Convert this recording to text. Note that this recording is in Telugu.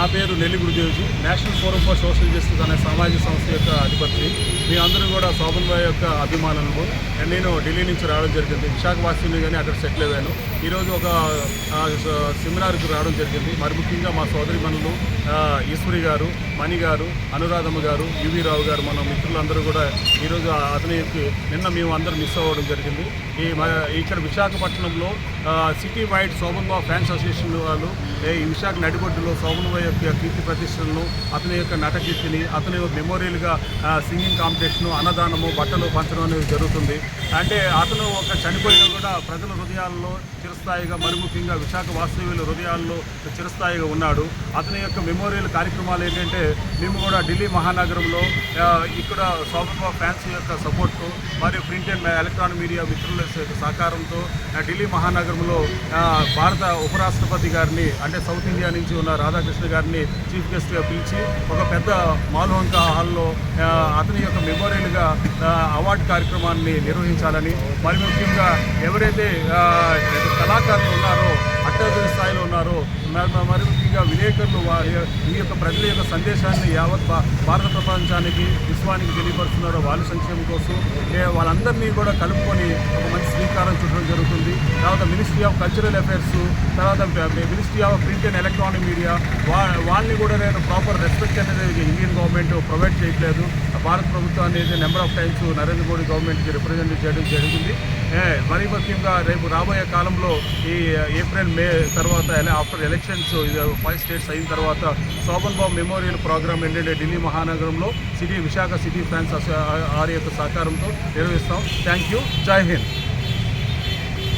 నా పేరు Nelli Gurudevji. National forum for social justice అనే సామాజిక సంస్థ యొక్క అధిపతి. మీ అందరూ కూడా శోభన్ భాయ్ యొక్క అభిమానులు. నేను ఢిల్లీ నుంచి రావడం జరిగింది. విశాఖవాసిని కానీ అక్కడ సెటిల్ అయ్యాను. ఈరోజు ఒక సెమినార్కి రావడం జరిగింది. మరి ముఖ్యంగా మా సోదరిమణులు ఈశ్వరి గారు, మణి గారు, అనురాధమ్మ గారు, యువి రావు గారు, మన మిత్రులందరూ కూడా ఈరోజు అతనికి నిన్న మేము అందరూ మిస్ అవ్వడం జరిగింది. ఇక్కడ విశాఖపట్నంలో సిటీ వైడ్ శోభన్ బాబు ఫ్యాన్స్ అసోసియేషన్ వాళ్ళు ఈ విశాఖ నడిబొడ్డులో శోభన్ బాబు యొక్క కీర్తి ప్రతిష్టలను, అతని యొక్క నటకీర్తిని, అతని మెమోరియల్గా సింగింగ్ కాంపిటీషను, అన్నదానము, బట్టలు పంచడం అనేది జరుగుతుంది. అంటే అతను ఒక చనిపోయినా కూడా ప్రజల హృదయాల్లో చిరస్థాయిగా, మరి ముఖ్యంగా విశాఖ వాస్తవ్యుల హృదయాల్లో చిరస్థాయిగా ఉన్నాడు. అతని యొక్క మెమోరియల్ కార్యక్రమాలు ఏంటంటే మేము కూడా ఢిల్లీ మహానగరంలో ఇక్కడ శోభన్ బాబు ఫ్యాన్స్ యొక్క సపోర్టు మరియు ప్రింట్ అండ్ ఎలక్ట్రానిక్ మీడియా మిత్రుల యొక్క సహకారంతో ఢిల్లీ మహానగరంలో భారత ఉపరాష్ట్రపతి గారిని, అంటే సౌత్ ఇండియా నుంచి ఉన్న రాధాకృష్ణ గారిని చీఫ్ గెస్ట్గా పిలిచి ఒక పెద్ద మాల్వంక హాల్లో అతని యొక్క మెమోరియల్గా అవార్డు కార్యక్రమాన్ని నిర్వహించాలని, మరి ముఖ్యంగా ఎవరైతే కళాకారులు ఉన్నారో, అట్టడుగు స్థాయిలో ఉన్నారో, మరి ముఖ్యంగా విలేకరులు ఈ యొక్క ప్రజల యొక్క సందేశాన్ని యావత్ భారత ప్రపంచానికి, విశ్వానికి తెలియపరుస్తున్నారో వాళ్ళ సంక్షేమం కోసం వాళ్ళందరినీ కూడా కలుపుకొని ఒక మంచి శ్రీకారం చుట్టడం జరుగుతుంది. తర్వాత మినిస్ట్రీ ఆఫ్ కల్చరల్ అఫైర్స్, తర్వాత ministry of print and electronic media వాళ్ళని కూడా నేను ప్రాపర్ రెస్పెక్ట్ అనేది ఇండియన్ గవర్నమెంట్ ప్రొవైడ్ చేయట్లేదు. భారత ప్రభుత్వం అనేది number of times Narendra Modi గవర్నమెంట్కి రిప్రజెంట్ చేయడం జరిగింది. మరీ ముఖ్యంగా రేపు రాబోయే కాలంలో ఈ ఏప్రిల్ మే తర్వాత ఆఫ్టర్ ఎలక్షన్స్ 5 స్టేట్స్ అయిన తర్వాత శోభన్ బాబు మెమోరియల్ ప్రోగ్రామ్ ఏంటంటే ఢిల్లీ మహానగరంలో విశాఖ సిటీ ఫ్యాన్స్ ఆర్ యొక్క సహకారంతో నిర్వహిస్తాం. Thank you. జై హింద్.